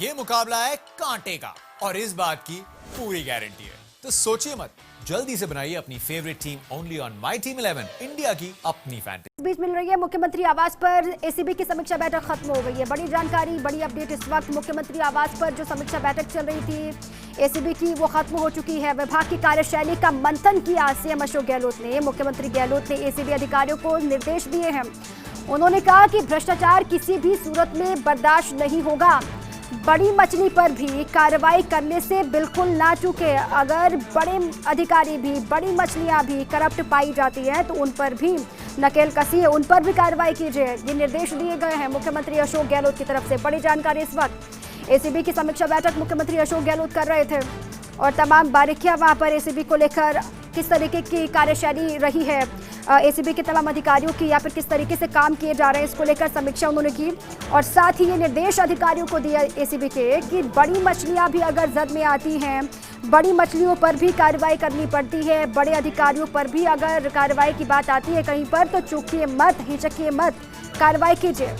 ये मुकाबला है कांटे का और इस बात की पूरी गारंटी है। तो सोचिए मत, जल्दी से बनाइए अपनी favourite team only on my team 11, India की अपनी फैंटेसी। इस बीच मिल रही है मुख्यमंत्री आवास पर एसीबी की समीक्षा बैठक खत्म हो गई है। बड़ी जानकारी, बड़ी अपडेट इस वक्त मुख्यमंत्री आवास पर जो समीक्षा बैठक चल रही थी एसीबी की, वो खत्म हो चुकी है। विभाग की कार्यशैली का मंथन किया सीएम अशोक गहलोत ने। मुख्यमंत्री गहलोत ने एसीबी अधिकारियों को निर्देश दिए हैं। उन्होंने कहा कि भ्रष्टाचार किसी भी सूरत में बर्दाश्त नहीं होगा। बड़ी मछली पर भी कार्रवाई करने से बिल्कुल ना चूके। अगर बड़े अधिकारी भी, बड़ी मछलियां भी करप्ट पाई जाती हैं तो उन पर भी नकेल कसिए, उन पर भी कार्रवाई कीजिए। ये निर्देश दिए गए हैं मुख्यमंत्री अशोक गहलोत की तरफ से। बड़ी जानकारी इस वक्त एसीबी की समीक्षा बैठक मुख्यमंत्री अशोक गहलोत कर रहे थे और तमाम बारीकियां वहां पर एसीबी को लेकर किस तरीके की कार्यशैली रही है, एसीबी के तमाम अधिकारियों की, या फिर किस तरीके से काम किए जा रहे हैं, इसको लेकर समीक्षा उन्होंने की। और साथ ही ये निर्देश अधिकारियों को दिया एसीबी के कि बड़ी मछलियां भी अगर जद में आती हैं, बड़ी मछलियों पर भी कार्रवाई करनी पड़ती है। बड़े अधिकारियों पर भी अगर कार्रवाई की बात आती है कहीं पर तो चूकिए मत, हिचकिए मत, कार्रवाई कीजिए।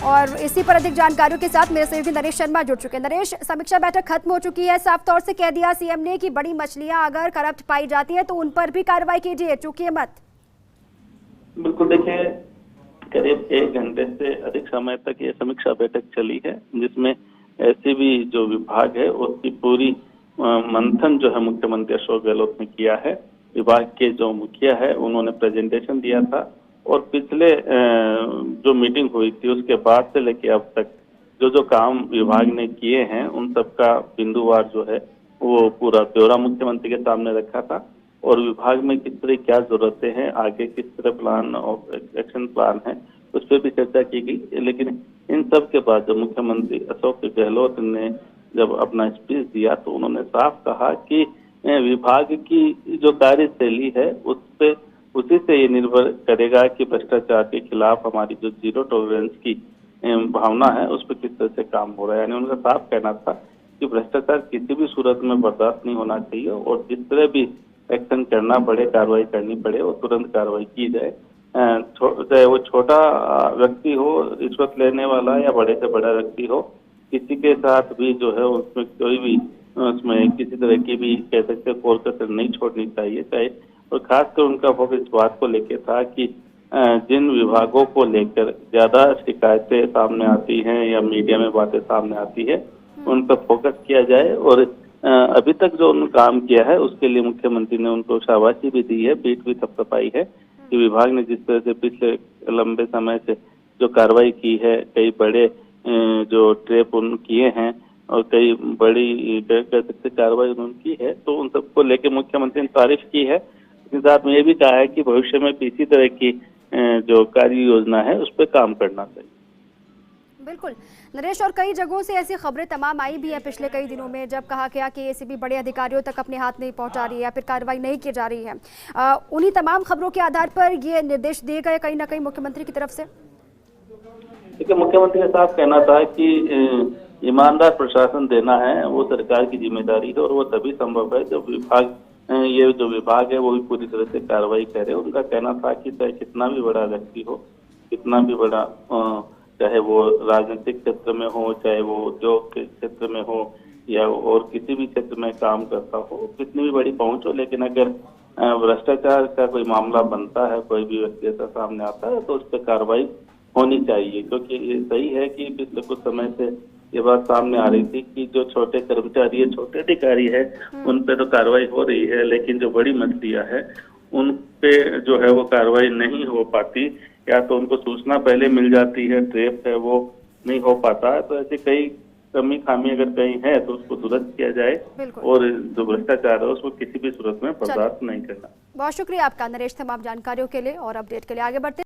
और इसी पर अधिक जानकारियों के साथ मेरे सहयोगी नरेश शर्मा जुड़ चुके हैं। नरेश, समीक्षा बैठक खत्म हो चुकी है। साफ तौर से कह दिया सीएम ने कि बड़ी मछलियां अगर करप्ट पाई जाती है तो उन पर भी कार्रवाई कीजिए, चूकिए मत। बिल्कुल, देखिए करीब 1 घंटे से अधिक समय तक ये समीक्षा बैठक चली है, जिसमें एसीबी जो विभाग है उसकी पूरी मंथन जो है मुख्यमंत्री अशोक गहलोत ने किया है। विभाग के जो मुखिया है उन्होंने प्रेजेंटेशन दिया था और पिछले जो मीटिंग हुई थी उसके बाद से लेके अब तक जो काम विभाग ने किए हैं उन सबका बिंदुवार जो है वो पूरा ब्यौरा मुख्यमंत्री के सामने रखा था। और विभाग में किस तरह क्या जरूरतें हैं, आगे किस तरह प्लान और एक्शन प्लान है, उस पर भी चर्चा की गई। लेकिन इन सब के बाद जब मुख्यमंत्री अशोक गहलोत ने जब अपना स्पीच दिया तो उन्होंने साफ कहा कि विभाग की जो कार्यशैली है उसी से ये निर्भर करेगा कि भ्रष्टाचार के खिलाफ हमारी जो जीरो टॉलरेंस की भावना है उस पर किस तरह से काम हो रहा है। यानी उनका साफ कहना था कि भ्रष्टाचार किसी भी सूरत में बर्दाश्त नहीं होना चाहिए और जिस तरह भी एक्शन करना पड़े, कार्रवाई करनी पड़े, वो तुरंत कार्रवाई की जाए। चाहे वो छोटा व्यक्ति हो, रिश्वत लेने वाला, या बड़े से बड़ा व्यक्ति हो, किसी के साथ भी जो है उसमें कोई भी उसमें किसी तरह की भी कह सकते कोर कसर नहीं छोड़नी चाहिए। चाहे और खासकर उनका फोकस इस बात को लेकर था कि जिन विभागों को लेकर ज्यादा शिकायतें सामने आती हैं या मीडिया में बातें सामने आती है उन पर फोकस किया जाए। और अभी तक जो उन्होंने काम किया है उसके लिए मुख्यमंत्री ने उनको शाबाशी भी दी है, पीठ भी थपथपाई है कि विभाग ने जिस तरह से पिछले लंबे समय से जो कार्रवाई की है, कई बड़े जो ट्रैप उन किए हैं और कई बड़ी कह सकते कार्रवाई उन्होंने की है, तो उन सबको लेके मुख्यमंत्री ने तारीफ की है। इसके साथ में ये भी कहा है कि भविष्य में इसी तरह की जो कार्य योजना है उस पर काम करना चाहिए। बिल्कुल नरेश, और कई जगहों से ऐसी खबरें तमाम आई भी है पिछले कई दिनों में, जब कहा गया कि एसीबी बड़े अधिकारियों तक अपने हाथ नहीं पहुंचा रही है या फिर कार्रवाई नहीं की जा रही है। उन्हीं तमाम खबरों के आधार पर ये निर्देश दिए गए कहीं ना कहीं मुख्यमंत्री की तरफ से। देखिए, मुख्यमंत्री का साफ कहना था कि ईमानदार प्रशासन देना है वो सरकार की जिम्मेदारी है और वो तभी संभव है जब ये जो विभाग है वो भी पूरी तरह से कार्रवाई करे। उनका कहना था कि चाहे कितना भी बड़ा व्यक्ति हो, कितना भी बड़ा चाहे वो राजनीतिक क्षेत्र में हो, चाहे वो उद्योग के क्षेत्र में हो या और किसी भी क्षेत्र में काम करता हो, कितनी भी बड़ी पहुंच हो, लेकिन अगर भ्रष्टाचार का कोई मामला बनता है, कोई भी व्यक्ति ऐसा सामने आता है तो उस पर कार्रवाई होनी चाहिए। क्योंकि ये सही है कि पिछले कुछ समय से ये बात सामने आ रही थी कि जो छोटे कर्मचारी है, छोटे अधिकारी है, उन पे तो कार्रवाई हो रही है, लेकिन जो बड़ी मछलियां है उन पे जो है वो कार्रवाई नहीं हो पाती, या तो उनको सूचना पहले मिल जाती है, ट्रैप है वो नहीं हो पाता है। तो ऐसे कई कमी खामी अगर कहीं है तो उसको दुरुस्त किया जाए और जो भ्रष्टाचार है उसको किसी भी सूरत में बर्दाश्त नहीं करना। बहुत शुक्रिया आपका नरेश, तमाम जानकारियों के लिए और अपडेट के लिए। आगे बढ़ते